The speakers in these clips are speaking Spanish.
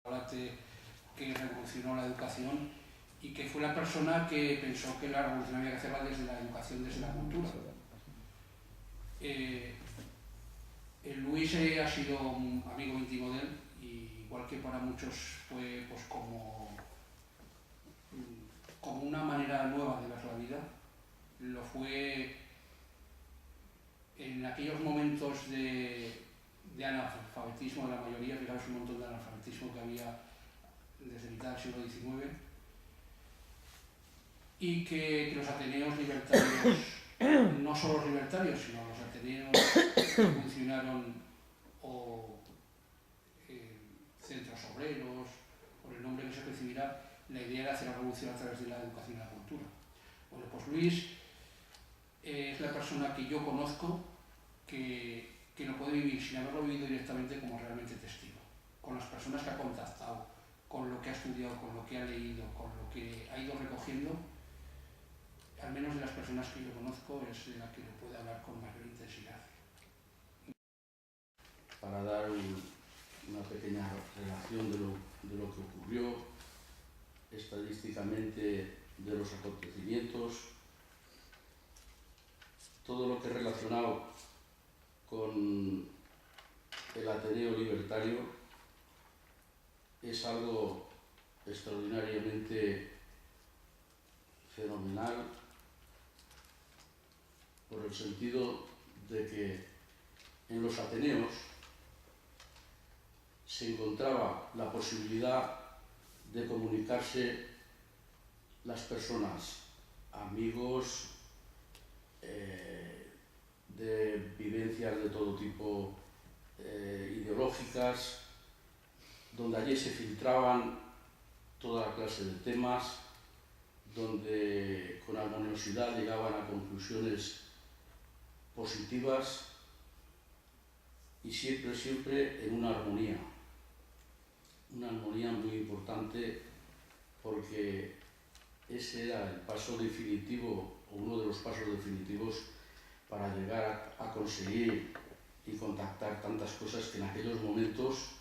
que revolucionó la educación y que fue la persona que pensó que la revolución había que hacerla desde la educación, desde la cultura. Luis ha sido un amigo íntimo de él, y igual que para muchos fue pues como una manera nueva de ver la vida, lo fue en aquellos momentos de analfabetismo de la mayoría. Fijaos un montón de analfabetismo que había desde mitad del siglo XIX, y que los ateneos libertarios, no solo los libertarios, sino los ateneos que funcionaron, o centros obreros, por el nombre que se recibirá, la idea era hacer la revolución a través de la educación y la cultura. Bueno, pues Luis es la persona que yo conozco que no puede vivir sin haberlo vivido directamente como realmente testigo, con las personas que ha contactado, con lo que ha estudiado, con lo que ha leído, con lo que ha ido recogiendo. Al menos de las personas que yo conozco, es de la que lo puede hablar con mayor intensidad. Para dar una pequeña relación de lo que ocurrió estadísticamente, de los acontecimientos, todo lo que es relacionado con el Ateneo Libertario es algo extraordinariamente fenomenal, por el sentido de que en los Ateneos se encontraba la posibilidad de comunicarse las personas, amigos, de vivencias de todo tipo, ideológicas, donde allí se filtraban toda la clase de temas, donde con armoniosidad llegaban a conclusiones positivas y siempre en una armonía muy importante, porque ese era el paso definitivo, o uno de los pasos definitivos, para llegar a conseguir y contactar tantas cosas que en aquellos momentos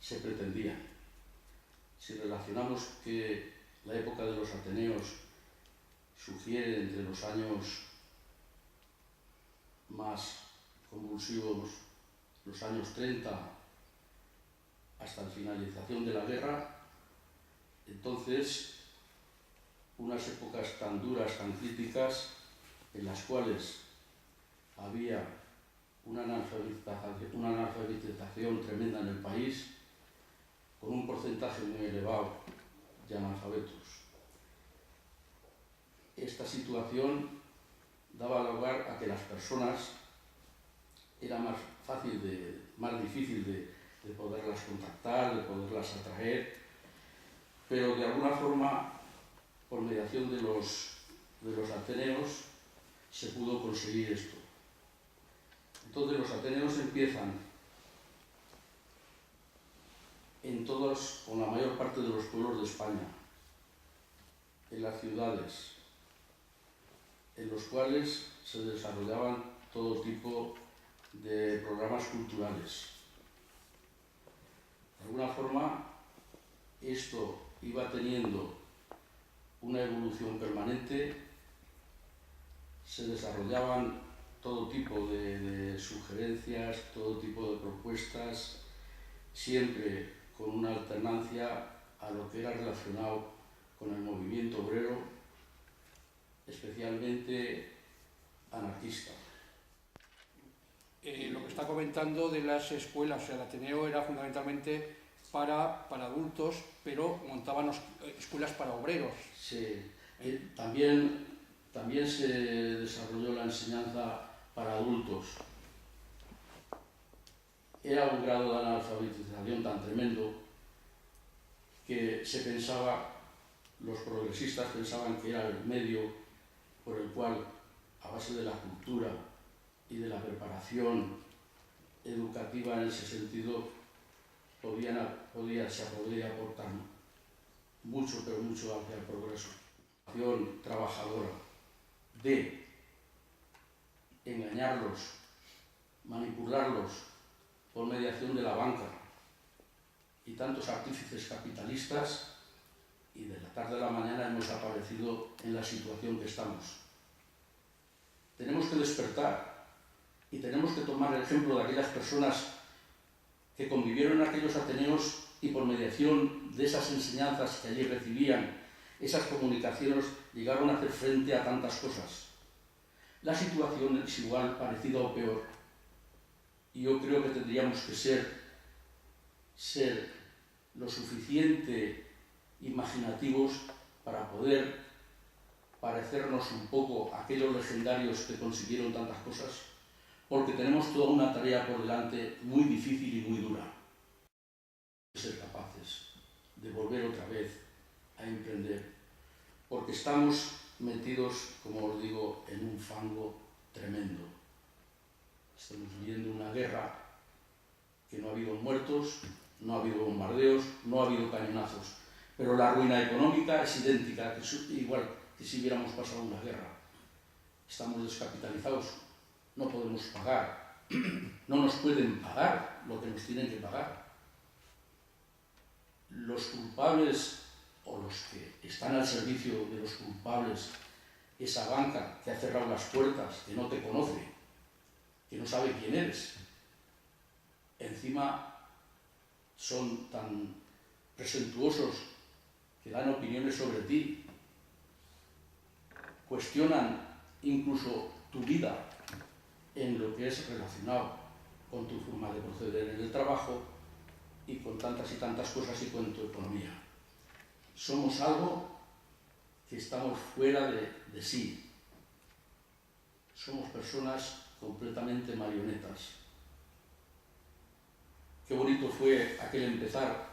se pretendían. Si relacionamos que la época de los Ateneos sugiere entre los años más convulsivos, los años 30, hasta la finalización de la guerra, entonces unas épocas tan duras, tan críticas, en las cuales había una analfabetización tremenda en el país, con un porcentaje muy elevado de analfabetos. Esta situación daba lugar a que las personas era más difícil de poderlas contactar, de poderlas atraer, pero de alguna forma, por mediación de los Ateneos, se pudo conseguir esto. Entonces los Ateneos empiezan con la mayor parte de los pueblos de España, en las ciudades, en los cuales se desarrollaban todo tipo de programas culturales. De alguna forma, esto iba teniendo una evolución permanente, se desarrollaban todo tipo de sugerencias, todo tipo de propuestas, siempre con una alternancia a lo que era relacionado con el movimiento obrero, especialmente anarquista. Lo que está comentando de las escuelas, o sea, el Ateneo era fundamentalmente para adultos, pero montaban escuelas para obreros. Sí, también se desarrolló la enseñanza para adultos. Era un grado de analfabetización tan tremendo que los progresistas pensaban que era el medio por el cual, a base de la cultura y de la preparación educativa en ese sentido, se podría aportar mucho, pero mucho hacia el progreso. La acción trabajadora de engañarlos, manipularlos por mediación de la banca y tantos artífices capitalistas, y de la tarde a la mañana hemos aparecido en la situación que estamos. Tenemos que despertar y tenemos que tomar el ejemplo de aquellas personas que convivieron en aquellos ateneos y por mediación de esas enseñanzas que allí recibían, esas comunicaciones, llegaron a hacer frente a tantas cosas. La situación es igual, parecida o peor, y yo creo que tendríamos que ser lo suficiente imaginativos para poder parecernos un poco a aquellos legendarios que consiguieron tantas cosas, porque tenemos toda una tarea por delante muy difícil y muy dura. Ser capaces de volver otra vez a emprender, porque estamos metidos, como os digo, en un fango tremendo. Estamos viviendo una guerra que no ha habido muertos, no ha habido bombardeos, no ha habido cañonazos, pero la ruina económica es idéntica, igual que si hubiéramos pasado una guerra. Estamos descapitalizados, no podemos pagar, no nos pueden pagar lo que nos tienen que pagar. Los culpables, o los que están al servicio de los culpables, esa banca que ha cerrado las puertas, que no te conoce, que no sabe quién eres, encima son tan presuntuosos que dan opiniones sobre ti, cuestionan incluso tu vida en lo que es relacionado con tu forma de proceder en el trabajo y con tantas y tantas cosas y con tu economía. Somos algo que estamos fuera de sí. Somos personas completamente marionetas. Qué bonito fue aquel empezar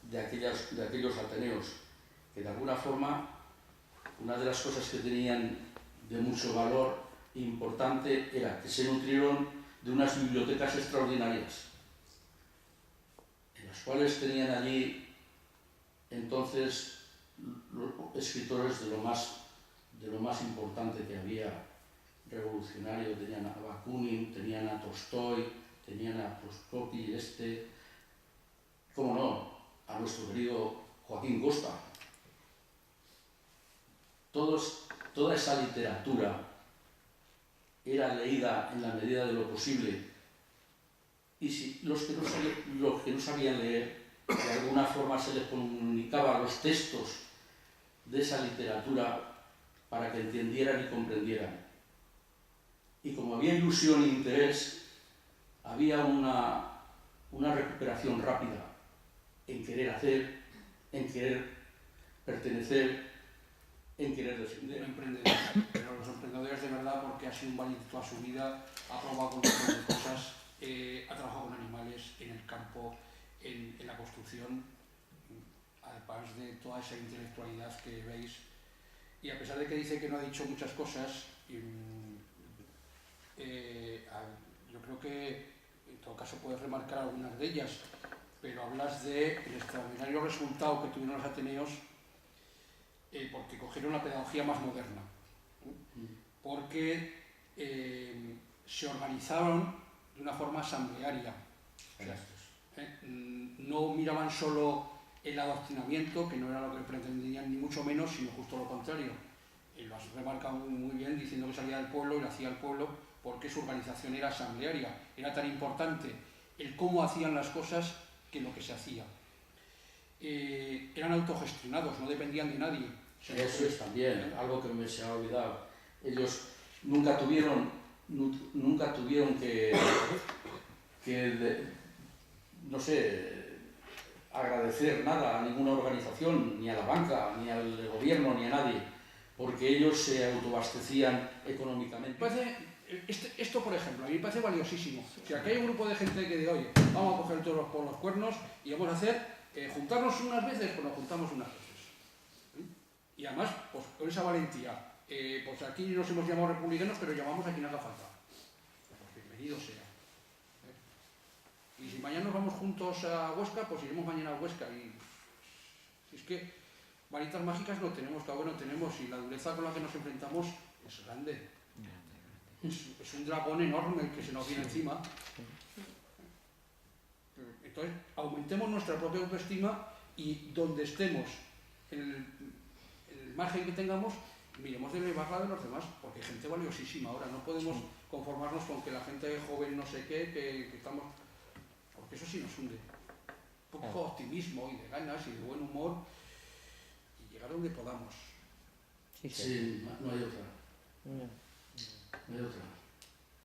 de aquellos ateneos, que de alguna forma una de las cosas que tenían de mucho valor importante era que se nutrieron de unas bibliotecas extraordinarias, en las cuales tenían allí entonces los escritores de lo más importante que había revolucionario. Tenían a Bakunin, tenían a Tolstoy, tenían a Proskopy, cómo no, a nuestro querido Joaquín Costa. Toda esa literatura era leída en la medida de lo posible, y si los que no sabían leer, de alguna forma se les comunicaba los textos de esa literatura para que entendieran y comprendieran. Y como había ilusión e interés, había una recuperación rápida en querer hacer, en querer pertenecer, en querer defender. Pero los emprendedores de verdad, porque ha sido un valiente toda su vida, ha probado con un montón de cosas, ha trabajado con animales, en el campo, en la construcción, además de toda esa intelectualidad que veis. Y a pesar de que dice que no ha dicho muchas cosas, yo creo que en todo caso puedes remarcar algunas de ellas, pero hablas del extraordinario resultado que tuvieron los ateneos porque cogieron la pedagogía más moderna, porque se organizaron de una forma asamblearia. O sea, no miraban solo el adoctrinamiento, que no era lo que pretendían ni mucho menos, sino justo lo contrario. Lo has remarcado muy bien diciendo que salía del pueblo y lo hacía el pueblo porque su organización era asamblearia. Era tan importante el cómo hacían las cosas que lo que se hacía. Eran autogestionados, no dependían de nadie. Eso es también algo que me se ha olvidado. Ellos nunca tuvieron que no sé, agradecer nada a ninguna organización, ni a la banca, ni al gobierno, ni a nadie, porque ellos se autoabastecían económicamente. Esto, por ejemplo, a mí me parece valiosísimo. O sea, que hay un grupo de gente que de oye, vamos a coger todos por los cuernos y vamos a hacer, juntarnos unas veces, pues nos juntamos unas veces. Y además, pues con esa valentía, pues aquí nos hemos llamado republicanos, pero llamamos a quien haga falta. Pues bienvenido sea. Y si mañana nos vamos juntos a Huesca, pues iremos mañana a Huesca. Y si es que varitas mágicas no tenemos, cada uno tenemos, y la dureza con la que nos enfrentamos es grande. Es un dragón enorme el que se nos viene encima. Entonces, aumentemos nuestra propia autoestima y donde estemos, en el margen que tengamos, miremos de elevar la de los demás, porque hay gente valiosísima ahora. No podemos conformarnos con que la gente joven no sé qué, que estamos... Porque eso sí nos hunde. Un poco de optimismo y de ganas y de buen humor y llegar donde podamos. Sí, no hay otra. No hay otra.